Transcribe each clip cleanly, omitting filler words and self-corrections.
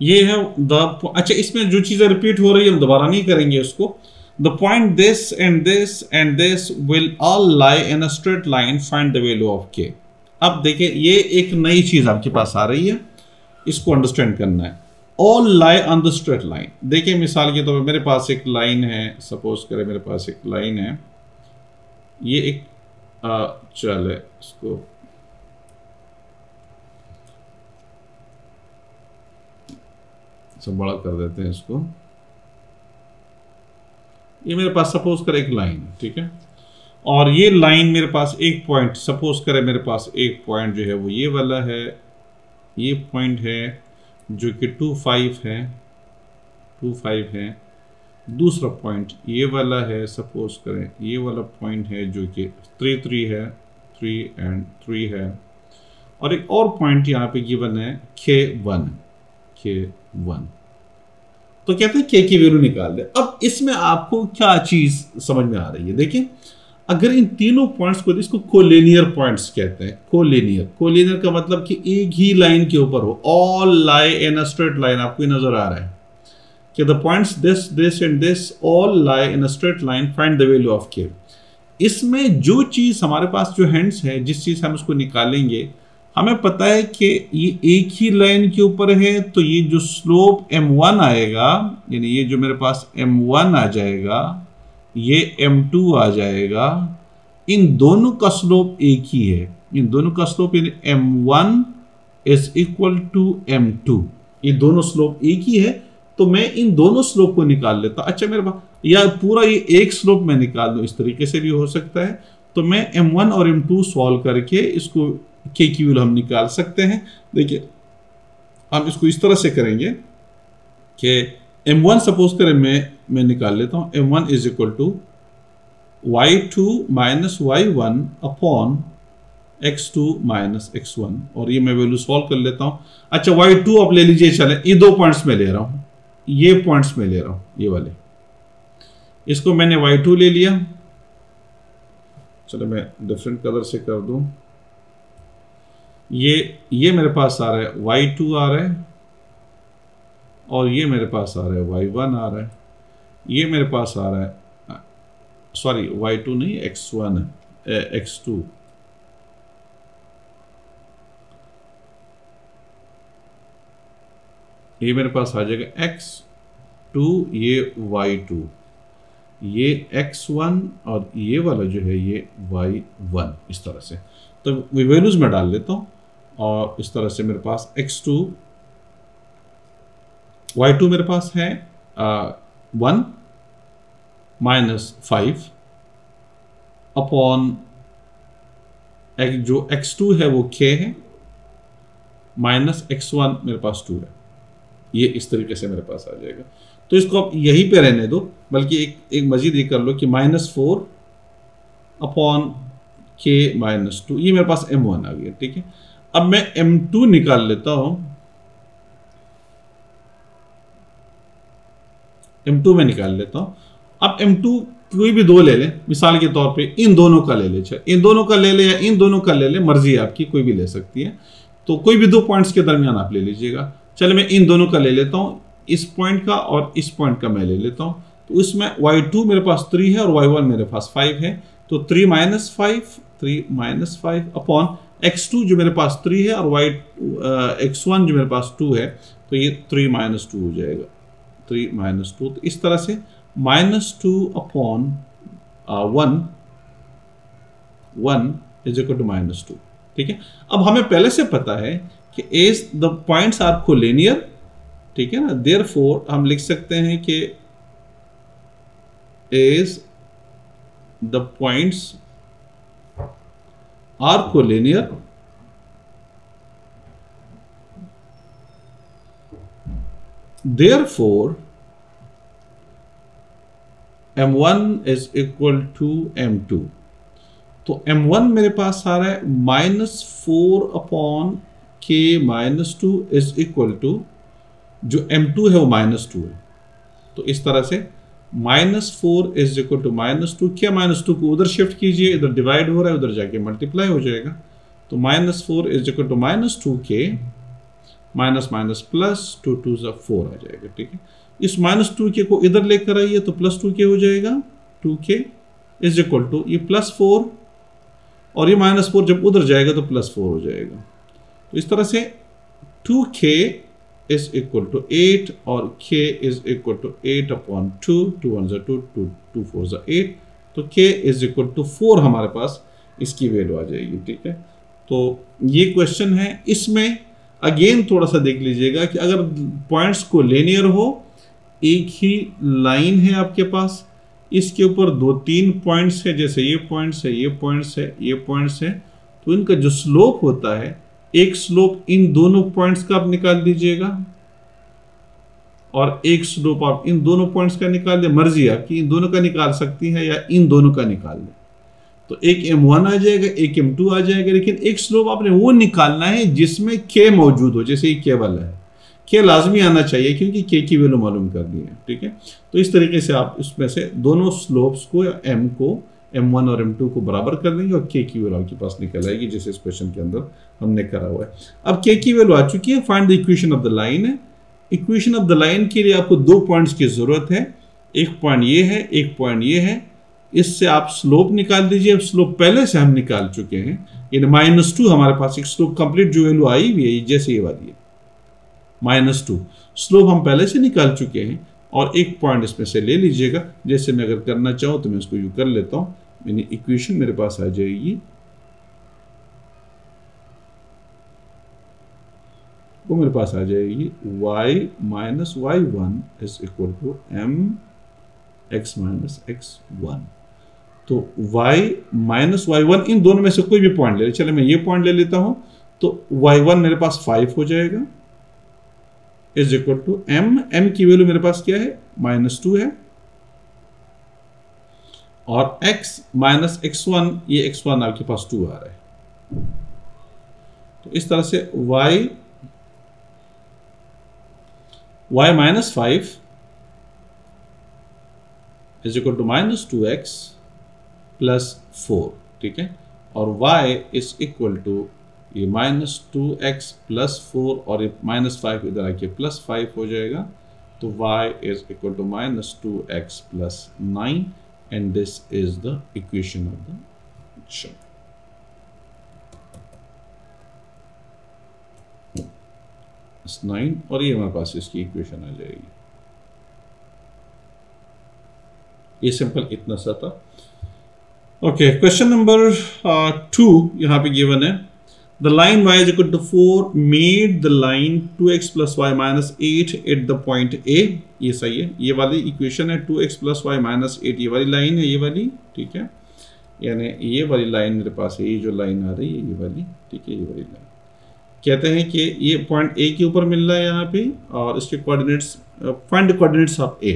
ये है द, अच्छा इसमें जो चीजें रिपीट हो रही है हम दोबारा नहीं करेंगे उसको। The point this and this will all lie in a straight line, find the value of के। अब देखिए ये एक नई चीज आपके पास आ रही है, इसको अंडरस्टैंड करना है। All lie on the straight line, देखिए मिसाल के तौर पर मेरे पास एक लाइन है, सपोज करें मेरे पास एक लाइन है, ये एक चल है, इसको सब बड़ा कर देते हैं इसको। ये मेरे पास सपोज करें एक लाइन, ठीक है, और ये लाइन मेरे पास एक पॉइंट, सपोज करें मेरे पास एक पॉइंट जो है वो ये वाला है, ये पॉइंट है जो कि 2 5 है, 2 5 है। दूसरा पॉइंट ये वाला है, सपोज करें ये वाला पॉइंट है जो कि 3 3 है, 3 and 3 है, और एक और पॉइंट यहाँ पे गिवन है K1, K1। तो कहते हैं K की वैल्यू निकाल दे। अब इसमें आपको क्या चीज समझ में आ रही है, देखिए अगर इन तीनों पॉइंट्स को, इसको कोलिनियर पॉइंट्स कहते हैं। कोलिनियर का मतलब कि एक ही लाइन के ऊपर हो, all lie in a straight line. आपको नजर आ रहा है कि the points this and this all lie in a straight line, find the value of के। इसमें जो चीज हमारे पास जो हैंड्स है, जिस चीज हम उसको निकालेंगे, हमें पता है कि ये एक ही लाइन के ऊपर है, तो ये जो स्लोप m1 आएगा, यानी ये जो मेरे पास m1 आ जाएगा, ये m2 आ जाएगा, इन दोनों का स्लोप एक ही है। इन दोनों का स्लोप यानी m1 is equal to m2, ये दोनों स्लोप एक ही है। तो मैं इन दोनों स्लोप को निकाल लेता हूं। अच्छा मेरे पास या पूरा ये एक स्लोप मैं निकाल दूं, इस तरीके से भी हो सकता है। तो मैं m1 और m2 सॉल्व करके इसको के की वैल्यू हम निकाल सकते हैं। देखिए हम इसको इस तरह से करेंगे कि m1 सपोज करें मैं निकाल लेता हूं, m1 is equal to y2 minus y1 upon x2 minus x1, और ये मैं वैल्यू सॉल्व कर लेता हूं। अच्छा y2 आप ले लीजिए, चले ये दो पॉइंट्स में ले रहा हूं, ये पॉइंट्स में ले रहा हूं, ये वाले, इसको मैंने y2 ले लिया। चलो मैं डिफरेंट कलर से कर दूं, ये मेरे पास आ रहा है y2 आ रहा है, और ये मेरे पास आ रहा है y1 आ रहा है, ये मेरे पास आ रहा है, सॉरी y2 नहीं x1 है, x2। ये मेरे पास आ जाएगा x2, ये y2, ये x1, और ये वाला जो है ये y1, इस तरह से। तो वैल्यूज में डाल लेता हूं, और इस तरह से मेरे पास x2 y2 मेरे पास है 1 माइनस 5 अपॉन जो x2 है वो k है, माइनस x1 मेरे पास 2 है। ये इस तरीके से मेरे पास आ जाएगा। तो इसको आप यहीं पे रहने दो, बल्कि एक मजीद ये कर लो कि -4 अपॉन k माइनस 2, ये मेरे पास m1 आ गया, ठीक है। अब मैं m2 निकाल लेता हूं, m2 में निकाल लेता हूं। अब m2 कोई भी दो ले ले, मिसाल के तौर पे इन दोनों का ले ले, इन दोनों का ले ले या इन दोनों का ले ले, मर्जी आपकी, कोई भी ले सकती है। तो कोई भी दो पॉइंट्स के दरमियान आप ले लीजिएगा। चलो मैं इन दोनों का ले लेता हूं, इस पॉइंट का और इस पॉइंट का मैं ले लेता हूं। तो इसमें y2 मेरे पास 3 है और y1 मेरे पास 5 है, तो 3 माइनस 5 अपॉन x2 जो मेरे पास 3 है और x1 जो मेरे पास 2 है, तो ये 3 माइनस 2 हो जाएगा, 3 माइनस 2। तो इस तरह से -2 अपॉन 1 इज इक्वल टू -2, ठीक है। अब हमें पहले से पता है कि as the points are collinear, ठीक है ना, देयरफॉर हम लिख सकते हैं कि as the points are collinear, therefore m1 is equal to m2। तो m1 मेरे पास आ रहा है -4 upon k -2 is equal to, जो m2 है वो -2 है। तो इस तरह से -4 इज इक्वल टू -2, क्या -2 को उधर शिफ्ट कीजिए, इधर डिवाइड हो रहा है, उधर जाके मल्टीप्लाई हो जाएगा। तो -4 is equal to -2k, minus minus plus, 2 2 4 आ जाएगा, ठीक है। इस माइनस 2k को इधर लेकर आइए तो प्लस 2k हो जाएगा, 2k इज इक्वल टू ये प्लस 4 और ये माइनस 4 जब उधर जाएगा तो प्लस 4 हो जाएगा। तो इस तरह से 2k इज इक्वल टू 8 और k is equal to 8 upon 2, 2 1 ज़ा 2, 2 4 ज़ा 8, तो k इज इक्वल टू 4 हमारे पास इसकी वैल्यू आ जाएगी, ठीक है। तो ये क्वेश्चन है, इसमें अगेन थोड़ा सा देख लीजिएगा कि अगर पॉइंट्स को लीनियर हो, एक ही लाइन है आपके पास, इसके ऊपर 2-3 पॉइंट्स है, जैसे ये पॉइंट्स है, ये पॉइंट्स है, ये पॉइंट्स है, तो इनका जो स्लोप होता है, एक स्लोप इन दोनों पॉइंट्स का आप निकाल दीजिएगा और एक स्लोप आप इन दोनों पॉइंट्स का निकाल दे, मर्जी आपकी, इन दोनों का निकाल सकती है या इन दोनों का निकाल दे। तो एक m1 आ जाएगा, एक m2 आ जाएगा, लेकिन एक स्लोप आपने वो निकालना है जिसमें k मौजूद हो, जैसे ये k वाला है, k लाजमी आना चाहिए क्योंकि k की वैल्यू मालूम कर दी है, ठीक है। तो इस तरीके से आप इसमें से दोनों स्लोप्स को या m को, m1 और m2 को बराबर कर देंगे और k की वैल्यू आपके पास निकल आएगी, जैसे इस क्वेश्चन के अंदर हमने करा हुआ है। अब k की वैल्यू आ चुकी है, find the equation of the line है। इक्वेशन ऑफ द लाइन के लिए आपको 2 पॉइंट्स की जरूरत है, एक पॉइंट ये है, एक पॉइंट ये है। इससे आप स्लोप निकाल दीजिए। अब स्लोप पहले से हम निकाल चुके हैं, इन -2 हमारे पास एक स्लोप कंप्लीट जो वैल्यू आई हुई है, जैसे ये वाली है -2, स्लोप हम पहले से निकाल चुके हैं और एक पॉइंट इसमें से ले लीजिएगा। जैसे मैं अगर करना चाहूं तो मैं इसको यूं कर लेता हूं, यानी इक्वेशन मेरे पास आ जाएगी, वो मेरे पास आ जाएगी y minus y1 is equal to mx minus x1। तो y माइनस y1 इन दोनों में से कोई भी पॉइंट ले ले, चले मैं ये पॉइंट ले लेता हूं, तो y1 मेरे पास 5 हो जाएगा इज इक्वल टू m की वैल्यू मेरे पास क्या है, -2 है, और x माइनस x1, ये x1 आपके पास 2 आ रहा है। तो इस तरह से y minus 5 is equal to -2x plus 4, ठीक है, और y इज इक्वल टू ये -2x प्लस 4 और ये -5 इधर आके +5 हो जाएगा। तो y is equal to -2x plus 9 and this is the equation of the function. इस 9 और ये हमारे पास इसकी इक्वेशन आ जाएगी। ये सिंपल इतना सा था। ओके, क्वेश्चन नंबर 2 यहां पे गिवन है, the line y is equal to 4 made the line 2x plus y minus 8 at the point A। ये सही है, ये वाली इक्वेशन है, 2x प्लस y माइनस 8, ये वाली लाइन है, ये वाली, ठीक है, यानी ये वाली लाइन मेरे पास है, ये जो लाइन आ रही है ये वाली, ठीक है, ये वाली लाइन। कहते हैं कि ये पॉइंट A के ऊपर मिल रहा है यहाँ पे, और इसके coordinates, find the coordinates of A,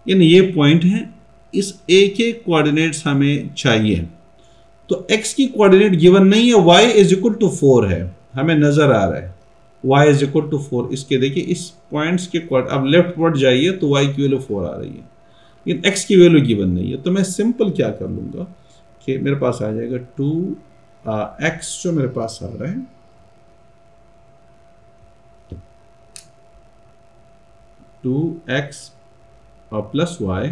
यानी ये पॉइंट है, इस A के कोऑर्डिनेट्स हमें चाहिए। तो x की कोऑर्डिनेट गिवन नहीं है, y इज इक्वल टू 4 है, हमें नजर आ रहा है y इज इक्वल टू 4। इसके देखिए इस पॉइंट्स के अब लेफ्ट वर्ड जाइए तो y की वैल्यू 4 आ रही है, लेकिन x की वैल्यू गिवन नहीं है। तो मैं सिंपल क्या कर लूंगा कि मेरे पास आ जाएगा 2x जो मेरे पास आ रहा है, 2x plus y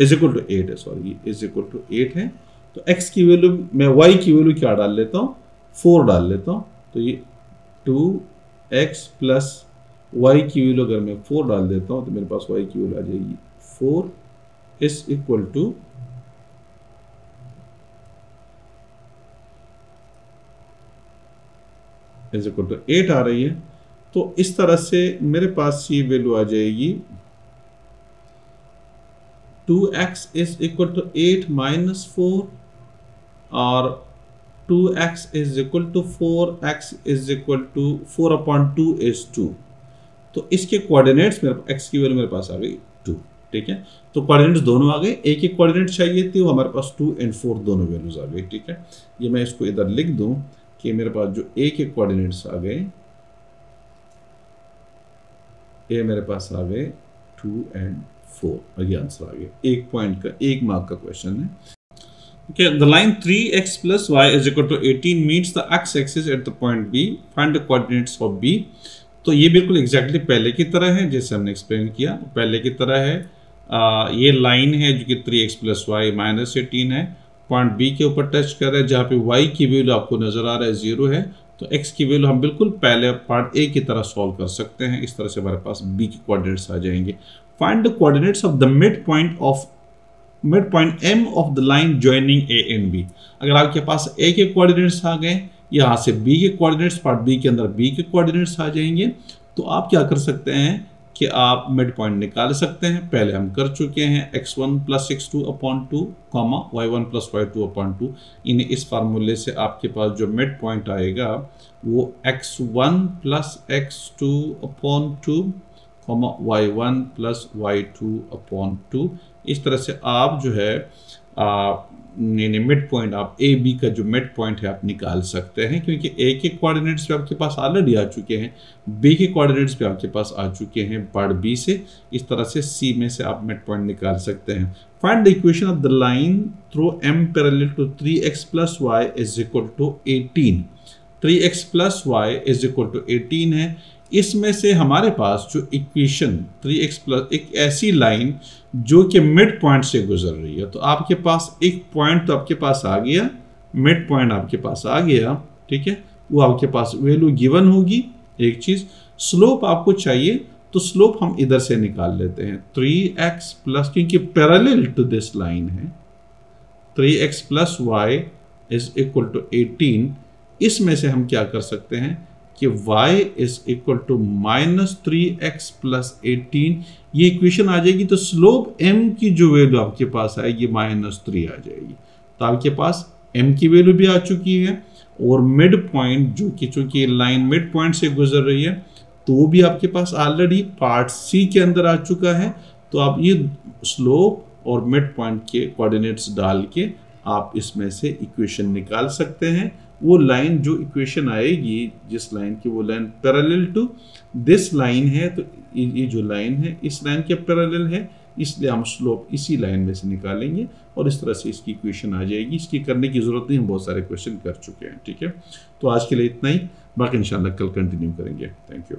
is equal to 8 है, सॉरी इज इक्वल टू 8 है। तो x की वैल्यू, मैं y की वैल्यू क्या डाल लेता हूँ, 4 डाल लेता हूँ। तो ये 2x प्लस y की वैल्यू अगर मैं 4 डाल देता हूँ तो मेरे पास y की वैल्यू आ जाएगी 4 is equal to is equal to 8 आ रही है। तो इस तरह से मेरे पास ये वैल्यू आ जाएगी 2x is equal to 8 minus 4 और 2x is equal to 4x is equal to 4 upon 2 is 2। तो इसके कोऑर्डिनेट्स मेरे x की वैल्यू मेरे पास आ गई 2, ठीक है। तो कोऑर्डिनेट्स दोनों आ गए, एक एक कोऑर्डिनेट चाहिए थी, वो हमारे पास 2 और 4 दोनों वैल्यूज आ गई, ठीक है। ये मैं इसको इधर लिख दूं कि मेरे पास जो एक एक कोऑर्डिनेट्स आ गए, ये मेरे पास आ गए 2 और 4 और ये आंसर आ गया। एक पॉइंट का, एक मार्क का क्वेश्चन है। Okay, the line 3x plus y is equal to 18 meets the x-axis at the point B. Find the coordinates of B. तो ये बिल्कुल एग्जैक्टली पहले की तरह है जैसे हमने एक्सप्लेन किया, पहले की तरह है। ये लाइन है जो कि 3x प्लस वाई माइनस 18 है, पॉइंट बी के ऊपर टच कर रहा है जहाँ पे y की वैल्यू आपको नजर आ रहा है 0 है, तो x की वैल्यू हम बिल्कुल पहले पार्ट ए की तरह सॉल्व कर सकते हैं। इस तरह से हमारे पास b के कोऑर्डिनेट्स आ जाएंगे। Find the coordinates of the mid point m of the line joining a and b। अगर आपके पास a के कोऑर्डिनेट्स आ गए, यहाँ से b के कोऑर्डिनेट्स, पार्ट b के अंदर b के कोऑर्डिनेट्स आ जाएंगे, तो आप क्या कर सकते हैं कि आप मिड पॉइंट निकाल सकते हैं। पहले हम कर चुके हैं x1 plus x2 upon 2 comma y1 plus y2 upon 2। इन्हें इस फार्मूले से आपके पास जो मिड पॉइंट आएगा वो x1 plus x2 upon 2 comma y1 plus y2 upon 2। इस तरह से आप जो है मिड पॉइंट, आप ए बी का जो मिड पॉइंट है आप निकाल सकते हैं, क्योंकि ए के कोऑर्डिनेट्स पे आपके पास ऑलरेडी आ चुके हैं, बी के कोऑर्डिनेट्स पे आपके पास आ चुके हैं पार्ट बी से। इस तरह से सी में से आप मिड पॉइंट निकाल सकते हैं। Find the equation of the line through m parallel to 3x plus y is equal to 18। 3x plus y is equal to 18 है। इसमें से हमारे पास जो इक्वेशन 3x प्लस, एक ऐसी लाइन जो कि मिड पॉइंट से गुजर रही है, तो आपके पास एक पॉइंट तो आपके पास आ गया, मिड पॉइंट आपके पास आ गया, ठीक है, वो आपके पास वैल्यू गिवन होगी। एक चीज, स्लोप आपको चाहिए तो स्लोप हम इधर से निकाल लेते हैं 3x प्लस, क्योंकि पैरेलल टू दिस लाइन है 3x plus y is equal to 18। इसमें से हम क्या कर सकते हैं कि y is equal to minus 3x plus 18। ये इक्वेशन आ जाएगी तो स्लोप m की जो वैल्यू आपके पास आएगी -3 आ जाएगी। तो आपके पास m की वैल्यू भी आ चुकी है और मिड पॉइंट जो कि चूंकि लाइन मिड पॉइंट से गुजर रही है तो वो भी आपके पास ऑलरेडी पार्ट सी के अंदर आ चुका है। तो आप ये स्लोप और मिड पॉइंट के कोऑर्डिनेट्स डाल के आप इसमें से इक्वेशन निकाल सकते हैं। वो लाइन जो इक्वेशन आएगी जिस लाइन की, वो line parallel to this line है, तो ये जो लाइन है इस लाइन के पैरेलल है, इसलिए हम स्लोप इसी लाइन में से निकालेंगे और इस तरह से इसकी इक्वेशन आ जाएगी। इसकी करने की जरूरत नहीं, हम बहुत सारे क्वेश्चन कर चुके हैं। ठीक है, तो आज के लिए इतना ही, बाकी इंशाल्लाह कल कंटिन्यू करेंगे। Thank you.